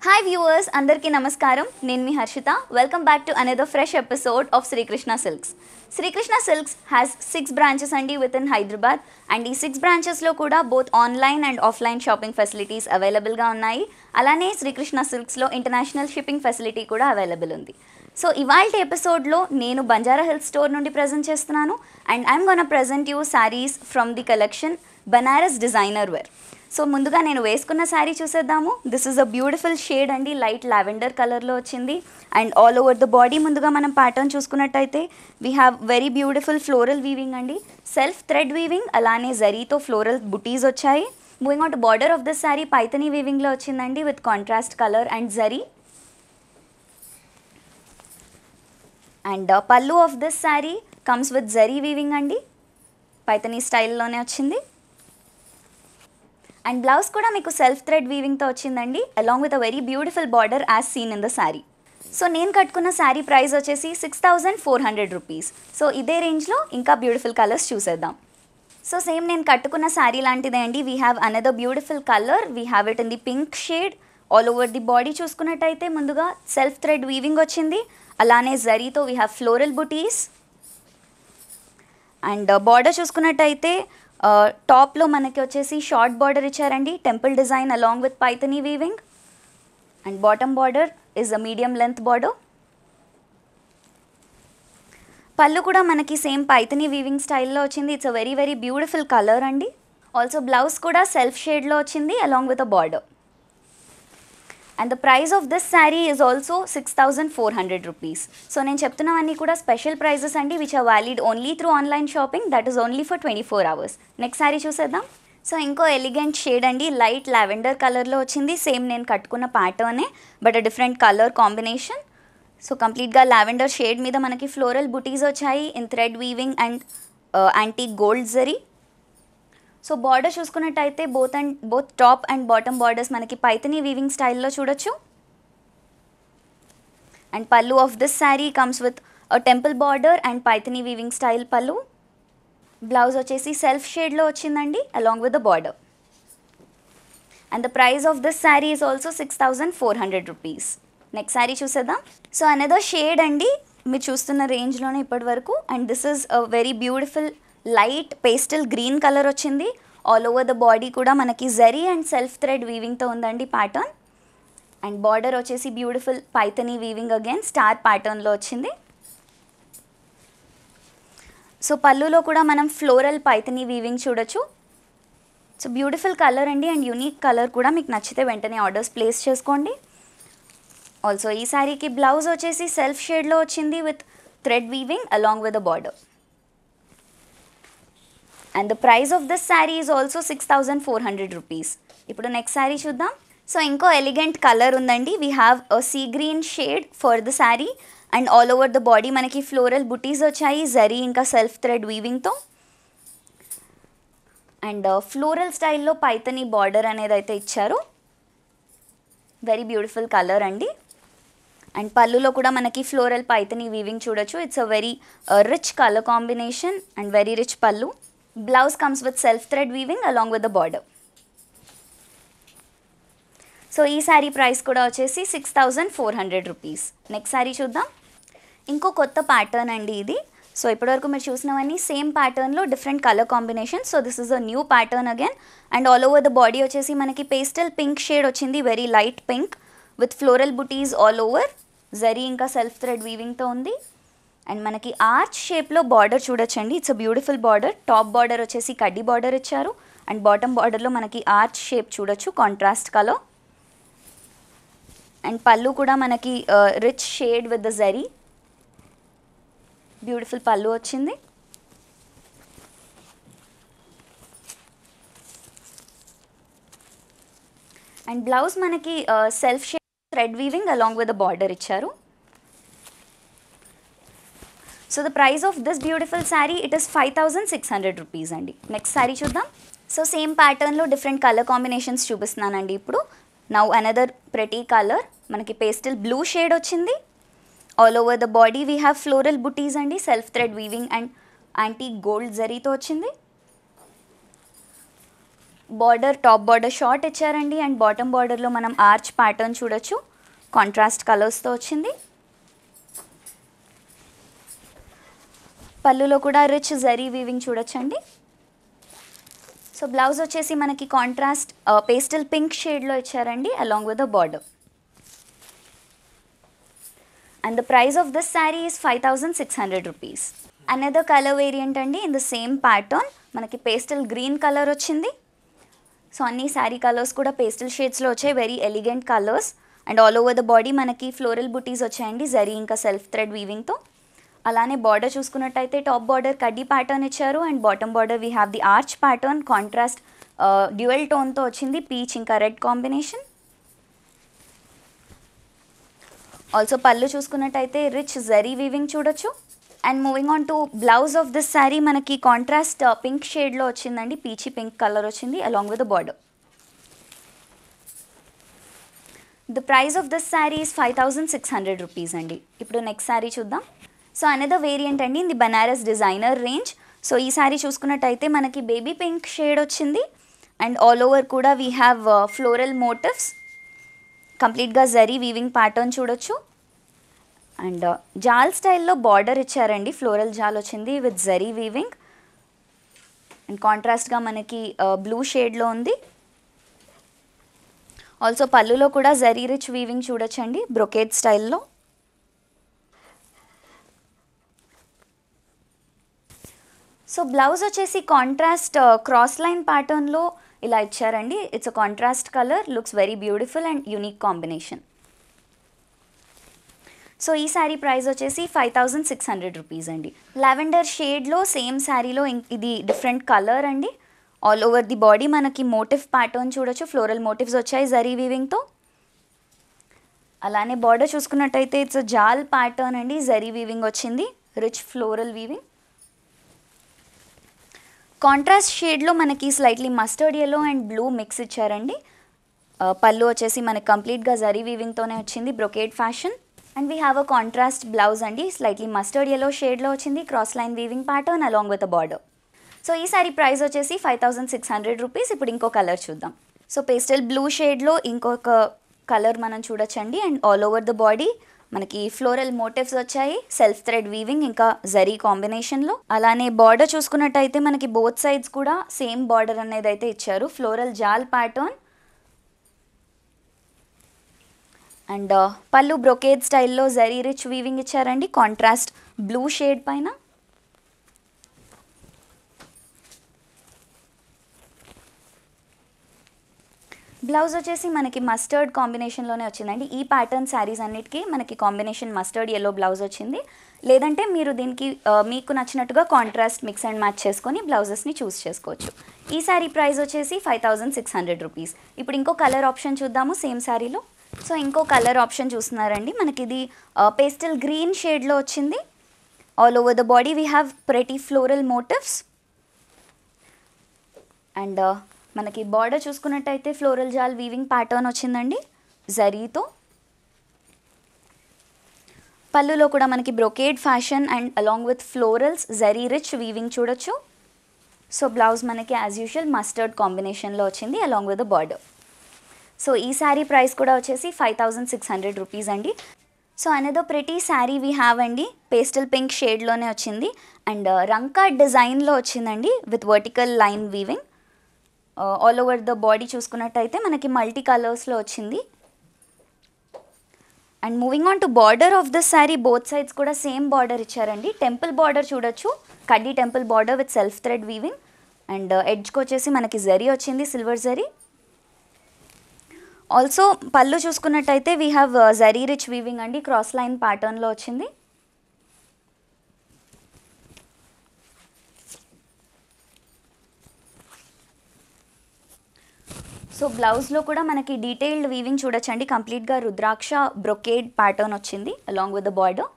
Hi viewers, Andarki Namaskaram. Nenu mi Harshita. Welcome back to another fresh episode of Sri Krishna Silks. Sri Krishna Silks has 6 branches andi within Hyderabad, and ee 6 branches lo kuda both online and offline shopping facilities available ga unnayi. Alane Sri Krishna Silks lo international shipping facility kuda available undi. So ivalti episode lo nenu Banjara Hills store nundi present chestunanu, and I'm gonna present you sarees from the collection Banaras Designer Wear. So ముందుగా నేను వేసుకున్న శారీ చూసేద్దాము. This is a beautiful shade అండి, light lavender కలర్లో వచ్చింది. And all over the body ముందుగా మనం pattern చూసుకున్నట్టయితే we have very beautiful floral weaving అండి, సెల్ఫ్ థ్రెడ్ వీవింగ్, అలానే జరీతో ఫ్లోరల్ బుటీస్ వచ్చాయి. Moving on to border of this sari Paithani వీవింగ్లో వచ్చిందండి with contrast colour and zari. And pallu of this sari comes with zari weaving అండి, పైథనీ స్టైల్లోనే వచ్చింది. అండ్ బ్లౌజ్ కూడా మీకు సెల్ఫ్ థ్రెడ్ వీవింగ్తో వచ్చిందండి, along with a very beautiful border as seen in the sari. So నేను కట్టుకున్న శారీ ప్రైస్ వచ్చేసి 6,400 రూపీస్. సో ఇదే రేంజ్లో ఇంకా బ్యూటిఫుల్ కలర్స్ చూసేద్దాం. సో సేమ్ నేను కట్టుకున్న శారీ లాంటిదే అండి. We have another beautiful colour, we have it in the pink shade. All over the body చూసుకున్నట్టయితే ముందుగా సెల్ఫ్ థ్రెడ్ వీవింగ్ వచ్చింది, అలానే జరీతో we have floral buttis. And border చూసుకున్నట్టయితే టాప్లో మనకి వచ్చేసి షార్ట్ బార్డర్ ఇచ్చారండి, temple design along with Paithani weaving. And bottom border is a medium length border. పళ్ళు కూడా మనకి సేమ్ పైథనీ వీవింగ్ స్టైల్లో వచ్చింది. It's a very very beautiful colour అండి. ఆల్సో బ్లౌజ్ కూడా సెల్ఫ్ షేడ్లో వచ్చింది along with a border. And the price of this sari is also 6,400 rupees. So నేను చెప్తున్నవన్నీ కూడా స్పెషల్ ప్రైజెస్ అండి, which are valid only through online shopping, that is only for 24 hours. Next sari చూసేద్దాం. So ఇంకో elegant shade అండి, light lavender కలర్లో వచ్చింది. Same నేను కట్టుకున్న ప్యాటర్నే but a different colour combination. So కంప్లీట్గా లావెండర్ షేడ్ మీద మనకి ఫ్లోరల్ బుటీస్ వచ్చాయి in thread weaving and antique gold zari. So border చూసుకున్నట్టయితే both top and bottom borders మనకి పైథనీ వీవింగ్ స్టైల్లో చూడొచ్చు. And pallu of this sari comes with a temple border and Paithani weaving style pallu. Blouse వచ్చేసి self షేడ్లో వచ్చిందండి along with the border. And the price of this sari is also 6,400 rupees. Next sari చూసేద్దాం. So another shade అండి, మీరు చూస్తున్న రేంజ్లోనే ఇప్పటి వరకు. And this is a very beautiful light pastel green colour వచ్చింది. ఆల్ ఓవర్ ద బాడీ కూడా మనకి జరీ అండ్ సెల్ఫ్ థ్రెడ్ వీవింగ్తో ఉందండి ప్యాటర్న్. అండ్ బార్డర్ వచ్చేసి beautiful Paithani weaving again star ప్యాటర్న్లో వచ్చింది. సో పళ్ళులో కూడా మనం ఫ్లోరల్ పైథనీ వీవింగ్ చూడొచ్చు. సో బ్యూటిఫుల్ కలర్ అండి, అండ్ యూనిక్ కలర్ కూడా. మీకు నచ్చితే వెంటనే ఆర్డర్స్ ప్లేస్ చేసుకోండి. ఆల్సో ఈ శారీకి బ్లౌజ్ వచ్చేసి సెల్ఫ్ షేడ్లో వచ్చింది with thread weaving along with the border. And the price of this sari is also 6,400 rupees. ఇప్పుడు నెక్స్ట్ శారీ చూద్దాం. సో ఇంకో ఎలిగెంట్ కలర్ ఉందండి. We have a sea green shade for the sari and all over the body మనకి floral butis వచ్చాయి జరీ ఇంకా self thread వీవింగ్తో. And floral స్టైల్లో Paithani border అనేది అయితే ఇచ్చారు. వెరీ బ్యూటిఫుల్ కలర్ అండి. అండ్ పళ్ళులో కూడా మనకి ఫ్లోరల్ పైథనీ వీవింగ్ చూడొచ్చు. It's a very rich colour combination and very rich పళ్ళు. Blouse comes with self thread weaving along with the border. So ఈ శారీ ప్రైస్ కూడా వచ్చేసి 6,400 రూపీస్. నెక్స్ట్ శారీ చూద్దాం. ఇంకో కొత్త ప్యాటర్న్ అండి ఇది. సో ఇప్పటివరకు మీరు చూసినవన్నీ సేమ్ ప్యాటర్న్లో different colour combination. So this is a new pattern again. And all over the body వచ్చేసి మనకి పేస్టల్ పింక్ షేడ్ వచ్చింది, very light pink with floral buttis all over. Zari ఇంకా సెల్ఫ్ థ్రెడ్ వీవింగ్తో ఉంది. అండ్ మనకి ఆర్చ్ షేప్లో border చూడొచ్చండి. It's a beautiful border. Top border వచ్చేసి కడ్డీ బార్డర్ ఇచ్చారు అండ్ బాటమ్ బార్డర్లో మనకి ఆర్చ్ షేప్ చూడొచ్చు, కాంట్రాస్ట్ కలర్. అండ్ పళ్ళు కూడా మనకి rich shade with the zari. Beautiful pallu వచ్చింది. అండ్ బ్లౌజ్ మనకి self shade thread weaving along with the border ఇచ్చారు. So the price of this beautiful sari it is 5,600 rupees అండి. Next sari చూద్దాం. సో సేమ్ ప్యాటర్న్లో different colour combinations చూపిస్తున్నానండి ఇప్పుడు. నౌ అనదర్ ప్రెటీ కలర్, మనకి pastel blue shade వచ్చింది. All over the body we have floral బుటీస్ అండి, self thread weaving and antique gold జరీతో వచ్చింది. బార్డర్ టాప్ బార్డర్ షార్ట్ ఇచ్చారండి అండ్ బాటమ్ బార్డర్లో మనం ఆర్చ్ ప్యాటర్న్ చూడొచ్చు. కాంట్రాస్ట్ కలర్స్తో వచ్చింది. పళ్ళులో కూడా రిచ్ జరీ వీవింగ్ చూడొచ్చండి. సో బ్లౌజ్ వచ్చేసి మనకి కాంట్రాస్ట్ పేస్టల్ పింక్ షేడ్లో ఇచ్చారండి along with the border. And the price of this sari is 5,600 rupees. Another colour variant అండి ఇన్ ద సేమ్ ప్యాటర్న్. మనకి పేస్టల్ గ్రీన్ కలర్ వచ్చింది. సో అన్ని శారీ కలర్స్ కూడా పేస్టల్ షేడ్స్లో వచ్చాయి. Very elegant colours and all over the body మనకి floral బుటీస్ వచ్చాయండి జరీ ఇంకా self thread వీవింగ్తో. అలానే బార్డర్ చూసుకున్నట్టయితే టాప్ బార్డర్ కడ్డీ ప్యాటర్న్ ఇచ్చారు and bottom border we have the arch pattern. Contrast dual టోన్తో వచ్చింది, పీచ్ ఇంకా రెడ్ కాంబినేషన్. ఆల్సో పళ్ళు చూసుకున్నట్టయితే రిచ్ జరీ వీవింగ్ చూడొచ్చు. And moving on to blouse of this sari మనకి కాంట్రాస్ట్ పింక్ షేడ్లో వచ్చిందండి, పీచీ పింక్ కలర్ వచ్చింది along with the border. The price of this sari is 5,600 rupees అండి. ఇప్పుడు నెక్స్ట్ శారీ చూద్దాం. సో అనదర్ వేరియంట్ అండి in the Banaras designer range. So ఈ శారీ చూసుకున్నట్టయితే మనకి బేబీ పింక్ షేడ్ వచ్చింది అండ్ ఆల్ ఓవర్ కూడా వీ హ్యావ్ ఫ్లోరల్ మోటివ్స్. కంప్లీట్గా జరీ వీవింగ్ ప్యాటర్న్ చూడొచ్చు. అండ్ జాల్ స్టైల్లో బార్డర్ ఇచ్చారండి, ఫ్లోరల్ జాల్ వచ్చింది విత్ జరీ వీవింగ్. అండ్ కాంట్రాస్ట్గా మనకి బ్లూ షేడ్లో ఉంది. ఆల్సో పళ్ళులో కూడా జరీ రిచ్ వీవింగ్ చూడొచ్చండి బ్రొకేడ్ స్టైల్లో. సో బ్లౌజ్ వచ్చేసి కాంట్రాస్ట్ క్రాస్ లైన్ ప్యాటర్న్లో ఇలా ఇచ్చారండి. It's a contrast colour, looks very beautiful and unique combination. So ఈ శారీ ప్రైస్ వచ్చేసి 5,600 రూపీస్ అండి. లావెండర్ షేడ్లో సేమ్ శారీలో ఇది డిఫరెంట్ కలర్ అండి. ఆల్ ఓవర్ ది బాడీ మనకి మోటివ్ ప్యాటర్న్ చూడొచ్చు, ఫ్లోరల్ మోటివ్స్ వచ్చాయి జరీ వీవింగ్తో. అలానే బార్డర్ చూసుకున్నట్టయితే ఇట్స్ అ జాల్ ప్యాటర్న్ అండి, జరీ వీవింగ్ వచ్చింది, రిచ్ ఫ్లోరల్ వీవింగ్. కాంట్రాస్ట్ షేడ్లో మనకి slightly mustard yellow and blue mix ఇచ్చారండి. పళ్ళు వచ్చేసి మనకి కంప్లీట్గా జరీ వీవింగ్తోనే వచ్చింది, brocade fashion. And we have a contrast blouse అండి, స్లైట్లీ మస్టర్డ్ ఎల్లో షేడ్లో వచ్చింది, cross line weaving pattern along with a border. So ఈ సారీ ప్రైస్ వచ్చేసి 5,600 రూపీస్. ఇప్పుడు ఇంకో కలర్ చూద్దాం. సో పేస్టల్ బ్లూ షేడ్లో ఇంకొక కలర్ మనం చూడొచ్చండి. And all over the body మనకి ఫ్లోరల్ మోటివ్స్ వచ్చాయి, సెల్ఫ్ థ్రెడ్ వీవింగ్ ఇంకా జరీ కాంబినేషన్లో. అలానే బార్డర్ చూసుకున్నట్టయితే మనకి బోత్ సైడ్స్ కూడా సేమ్ బార్డర్ అనేది అయితే ఇచ్చారు, ఫ్లోరల్ జాల్ ప్యాటర్న్. అండ్ పళ్ళు బ్రొకేడ్ స్టైల్లో జరీ రిచ్ వీవింగ్ ఇచ్చారండి కాంట్రాస్ట్ బ్లూ షేడ్ పైన. బ్లౌజ్ వచ్చేసి మనకి మస్టర్డ్ కాంబినేషన్లోనే వచ్చిందండి. ఈ ప్యాటర్న్ శారీస్ అన్నిటికీ మనకి కాంబినేషన్ మస్టర్డ్ ఎల్లో బ్లౌజ్ వచ్చింది. లేదంటే మీరు దీనికి మీకు నచ్చినట్టుగా కాంట్రాస్ట్ మిక్స్ అండ్ మ్యాచ్ చేసుకొని బ్లౌజెస్ని చూస్ చేసుకోవచ్చు. ఈ శారీ ప్రైస్ వచ్చేసి 5,600 రూపీస్. ఇప్పుడు ఇంకో కలర్ ఆప్షన్ చూద్దాము సేమ్ శారీలో. సో ఇంకో కలర్ ఆప్షన్ చూస్తున్నారండి, మనకి ఇది పేస్టల్ గ్రీన్ షేడ్లో వచ్చింది. All over the body we have pretty floral motifs. And మనకి బార్డర్ చూసుకున్నట్టయితే ఫ్లోరల్ జాల్ వీవింగ్ ప్యాటర్న్ వచ్చిందండి జరీతో. పళ్ళులో కూడా మనకి brocade fashion and along with florals zari rich weaving చూడొచ్చు. సో బ్లౌజ్ మనకి యాజ్ యూజువల్ మస్టర్డ్ కాంబినేషన్లో వచ్చింది along with the border. So ఈ శారీ ప్రైస్ కూడా వచ్చేసి 5,600 రూపీస్ అండి. So another pretty sari we have అండి, పేస్టల్ పింక్ షేడ్లోనే వచ్చింది అండ్ రంకా డిజైన్లో వచ్చిందండి with vertical line weaving. All over the body చూసుకున్నట్టయితే మనకి మల్టీ కలర్స్లో వచ్చింది. And moving on to border of this sari, both sides కూడా సేమ్ బార్డర్ ఇచ్చారండి. టెంపుల్ బార్డర్ చూడొచ్చు, కడ్డీ temple border with self thread weaving. And ఎడ్జ్కి వచ్చేసి మనకి జరీ వచ్చింది, సిల్వర్ జరీ. ఆల్సో పళ్ళు చూసుకున్నట్టయితే we have zari rich weaving అండి, క్రాస్ లైన్ ప్యాటర్న్లో వచ్చింది. సో బ్లౌజ్లో కూడా మనకి డీటెయిల్డ్ వీవింగ్ చూడొచ్చండి, కంప్లీట్గా రుద్రాక్ష బ్రొకేడ్ ప్యాటర్న్ వచ్చింది along with the border.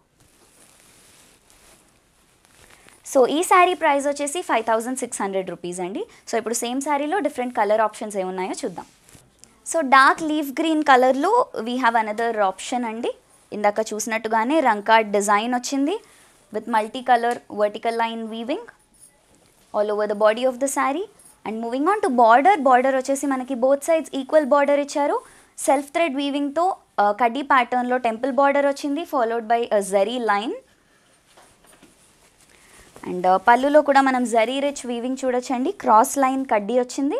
So ఈ శారీ ప్రైస్ వచ్చేసి 5,600 రూపీస్ అండి. సో ఇప్పుడు సేమ్ శారీలో డిఫరెంట్ కలర్ ఆప్షన్స్ ఏమున్నాయో చూద్దాం. సో డార్క్ లీఫ్ గ్రీన్ కలర్లో వీ హ్యావ్ అనదర్ ఆప్షన్ అండి. ఇందాక చూసినట్టుగానే రంకార్డ్ డిజైన్ వచ్చింది with multi colour vertical line weaving all over the body of the sari. And moving on to border వచ్చేసి మనకి బోత్ సైడ్స్ ఈక్వల్ బార్డర్ ఇచ్చారు. Self thread వీవింగ్తో కడ్డీ ప్యాటర్న్లో టెంపుల్ బార్డర్ వచ్చింది, followed by zari line. And పళ్ళులో కూడా మనం జరీ రిచ్ వీవింగ్ చూడొచ్చండి, క్రాస్ లైన్ కడ్డీ వచ్చింది.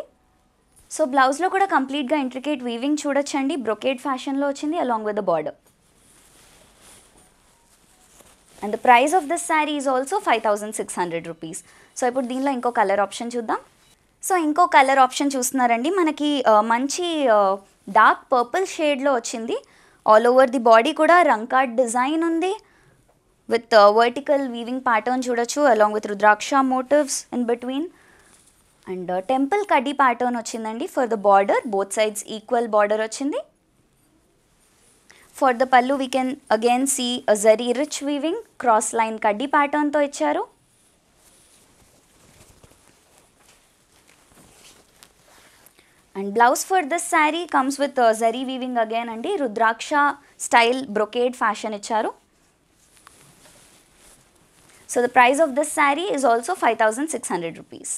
సో బ్లౌజ్లో కూడా కంప్లీట్గా ఇంట్రికేట్ వీవింగ్ చూడొచ్చండి, బ్రొకేడ్ ఫ్యాషన్లో వచ్చింది along with the border. And the price of this sari is also 5,600 rupees. So ఇప్పుడు దీనిలో ఇంకో కలర్ ఆప్షన్ చూద్దాం. సో ఇంకో కలర్ ఆప్షన్ చూస్తున్నారండి, మనకి మంచి డార్క్ పర్పుల్ షేడ్లో వచ్చింది. ఆల్ ఓవర్ ది బాడీ కూడా రంకాట్ డిజైన్ ఉంది విత్ వర్టికల్ వీవింగ్ ప్యాటర్న్ చూడొచ్చు along with rudraksha motifs in between. And temple కడ్డీ ప్యాటర్న్ వచ్చిందండి for the border, both sides equal border వచ్చింది. For the pallu we can again see a zari rich weaving, cross line కడ్డీ ప్యాటర్న్తో ఇచ్చారు. And blouse for this sari comes with zari weaving again అండి, rudraksha style brocade fashion ఇచ్చారు. So the price of this saree is also 5,600 rupees.